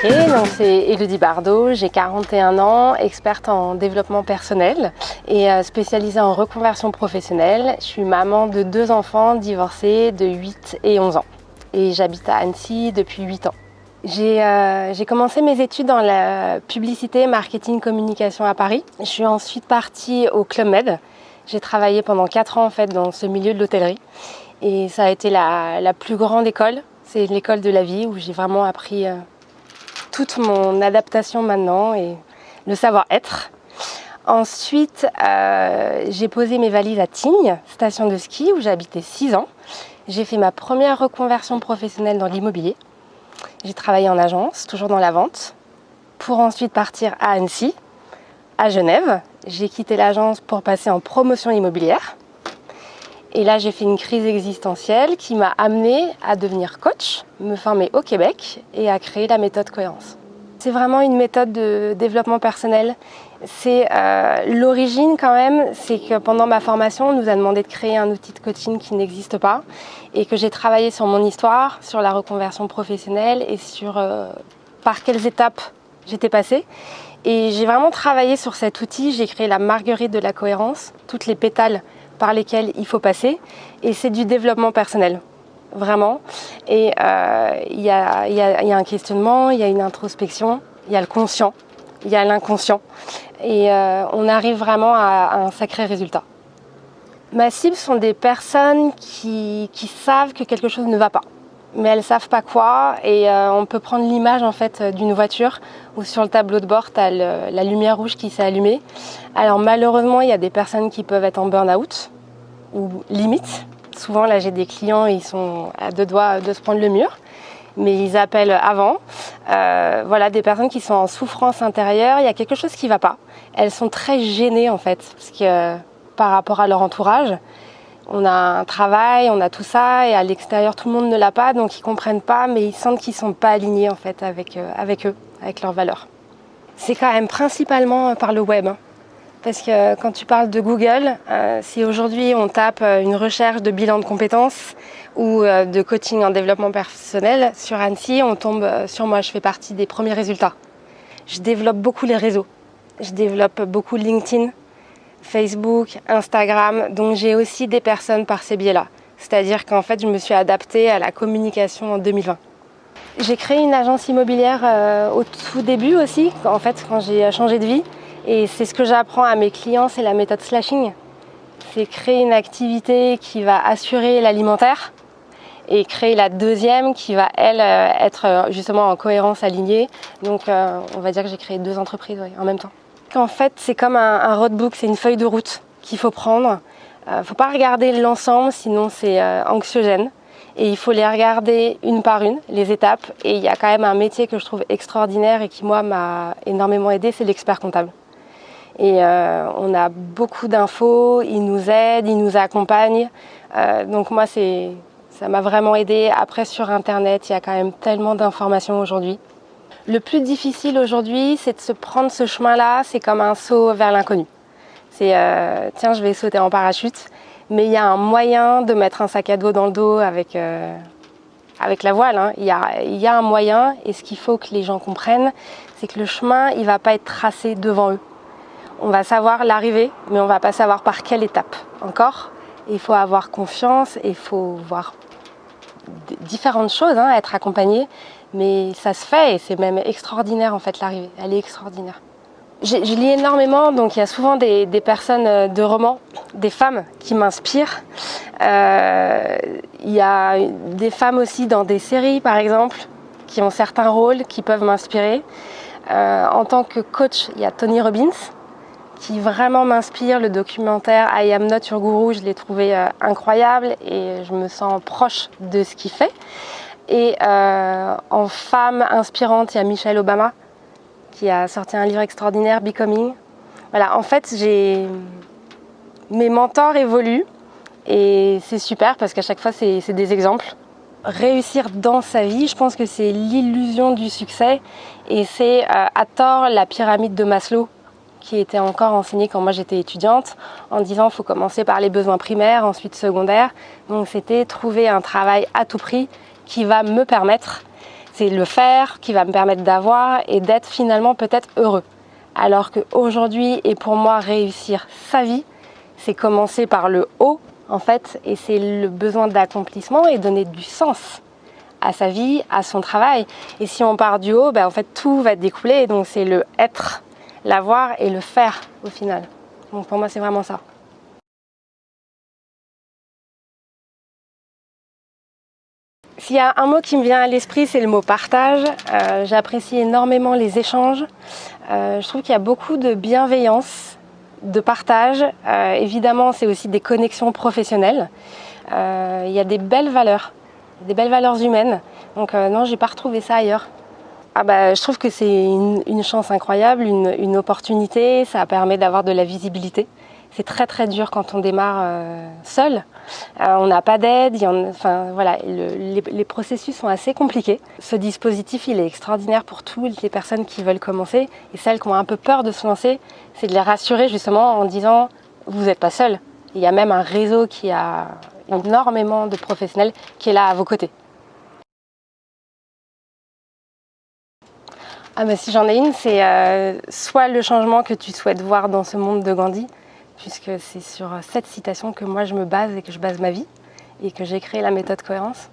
Donc c'est Élodie Bardot, j'ai 41 ans, experte en développement personnel et spécialisée en reconversion professionnelle. Je suis maman de 2 enfants divorcés de 8 et 11 ans et j'habite à Annecy depuis 8 ans. J'ai commencé mes études dans la publicité, marketing, communication à Paris. Je suis ensuite partie au Club Med. J'ai travaillé pendant 4 ans en fait dans ce milieu de l'hôtellerie et ça a été la plus grande école. C'est l'école de la vie où j'ai vraiment appris toute mon adaptation maintenant et le savoir-être. Ensuite, j'ai posé mes valises à Tignes, station de ski où j'ai habité 6 ans. J'ai fait ma première reconversion professionnelle dans l'immobilier. J'ai travaillé en agence, toujours dans la vente, pour ensuite partir à Annecy, à Genève. J'ai quitté l'agence pour passer en promotion immobilière. Et là, j'ai fait une crise existentielle qui m'a amenée à devenir coach, me former au Québec et à créer la méthode Cohérence. C'est vraiment une méthode de développement personnel. C'est l'origine quand même, c'est que pendant ma formation, on nous a demandé de créer un outil de coaching qui n'existe pas et que j'ai travaillé sur mon histoire, sur la reconversion professionnelle et sur par quelles étapes j'étais passée. Et j'ai vraiment travaillé sur cet outil, j'ai créé la marguerite de la cohérence, toutes les pétales par lesquels il faut passer, et c'est du développement personnel, vraiment. Et il y a un questionnement, il y a une introspection, il y a le conscient, il y a l'inconscient, et on arrive vraiment à un sacré résultat. Ma cible sont des personnes qui savent que quelque chose ne va pas, mais elles ne savent pas quoi, et on peut prendre l'image en fait d'une voiture où sur le tableau de bord, tu as la lumière rouge qui s'est allumée. Alors malheureusement, il y a des personnes qui peuvent être en burn-out ou limite. Souvent, là, j'ai des clients, ils sont à 2 doigts de se prendre le mur, mais ils appellent avant. Voilà, des personnes qui sont en souffrance intérieure, il y a quelque chose qui ne va pas. Elles sont très gênées en fait, parce que par rapport à leur entourage, on a un travail, on a tout ça, et à l'extérieur, tout le monde ne l'a pas, donc ils ne comprennent pas, mais ils sentent qu'ils ne sont pas alignés en fait avec eux, avec leurs valeurs. C'est quand même principalement par le web, hein. Parce que quand tu parles de Google, si aujourd'hui on tape une recherche de bilan de compétences ou de coaching en développement personnel sur Annecy, on tombe sur moi, je fais partie des premiers résultats. Je développe beaucoup les réseaux, je développe beaucoup LinkedIn, Facebook, Instagram, donc j'ai aussi des personnes par ces biais-là. C'est-à-dire qu'en fait, je me suis adaptée à la communication en 2020. J'ai créé une agence immobilière au tout début aussi, en fait, quand j'ai changé de vie. Et c'est ce que j'apprends à mes clients, c'est la méthode slashing. C'est créer une activité qui va assurer l'alimentaire et créer la deuxième qui va, elle, être justement en cohérence alignée. Donc, on va dire que j'ai créé 2 entreprises en même temps. En fait, c'est comme un roadbook, c'est une feuille de route qu'il faut prendre. Faut pas regarder l'ensemble, sinon c'est anxiogène. Et il faut les regarder une par une, les étapes. Et il y a quand même un métier que je trouve extraordinaire et qui, moi, m'a énormément aidé, c'est l'expert comptable. Et on a beaucoup d'infos, ils nous aident, ils nous accompagnent. Donc moi, ça m'a vraiment aidé. Après, sur Internet, il y a quand même tellement d'informations aujourd'hui. Le plus difficile aujourd'hui, c'est de se prendre ce chemin-là. C'est comme un saut vers l'inconnu. C'est tiens, je vais sauter en parachute. Mais il y a un moyen de mettre un sac à dos dans le dos avec la voile, hein. Il y a un moyen, et ce qu'il faut que les gens comprennent, c'est que le chemin, il ne va pas être tracé devant eux. On va savoir l'arrivée, mais on ne va pas savoir par quelle étape encore. Il faut avoir confiance et il faut voir différentes choses, hein, être accompagné. Mais ça se fait et c'est même extraordinaire en fait l'arrivée. Elle est extraordinaire. Je lis énormément, donc il y a souvent des personnes de romans, des femmes qui m'inspirent. Il y a des femmes aussi dans des séries par exemple, qui ont certains rôles qui peuvent m'inspirer. En tant que coach, il y a Tony Robbins, qui vraiment m'inspire. Le documentaire I Am Not Your Guru, je l'ai trouvé incroyable et je me sens proche de ce qu'il fait. Et en femme inspirante, il y a Michelle Obama, qui a sorti un livre extraordinaire, Becoming. Voilà, en fait, mes mentors évoluent et c'est super parce qu'à chaque fois, c'est des exemples. Réussir dans sa vie, je pense que c'est l'illusion du succès et c'est à tort la pyramide de Maslow qui était encore enseignée quand moi j'étais étudiante en disant qu'il faut commencer par les besoins primaires, ensuite secondaires. Donc c'était trouver un travail à tout prix qui va me permettre. C'est le faire qui va me permettre d'avoir et d'être finalement peut-être heureux. Alors qu'aujourd'hui, et pour moi, réussir sa vie, c'est commencer par le haut, en fait, et c'est le besoin d'accomplissement et donner du sens à sa vie, à son travail. Et si on part du haut, en fait, tout va découler. Donc c'est le être, l'avoir et le faire au final. Donc pour moi, c'est vraiment ça. S'il y a un mot qui me vient à l'esprit, c'est le mot partage. J'apprécie énormément les échanges. Je trouve qu'il y a beaucoup de bienveillance, de partage. Évidemment, c'est aussi des connexions professionnelles. Il y a des belles valeurs humaines. Donc non, j'ai pas retrouvé ça ailleurs. Je trouve que c'est une chance incroyable, une opportunité. Ça permet d'avoir de la visibilité. C'est très très dur quand on démarre seul. On n'a pas d'aide. Les processus sont assez compliqués. Ce dispositif, il est extraordinaire pour toutes les personnes qui veulent commencer. Et celles qui ont un peu peur de se lancer, c'est de les rassurer justement en disant « vous n'êtes pas seul ». Il y a même un réseau qui a énormément de professionnels qui est là à vos côtés. Si j'en ai une, c'est soit le changement que tu souhaites voir dans ce monde de Gandhi, puisque c'est sur cette citation que moi je me base et que je base ma vie et que j'ai créé la méthode cohérence.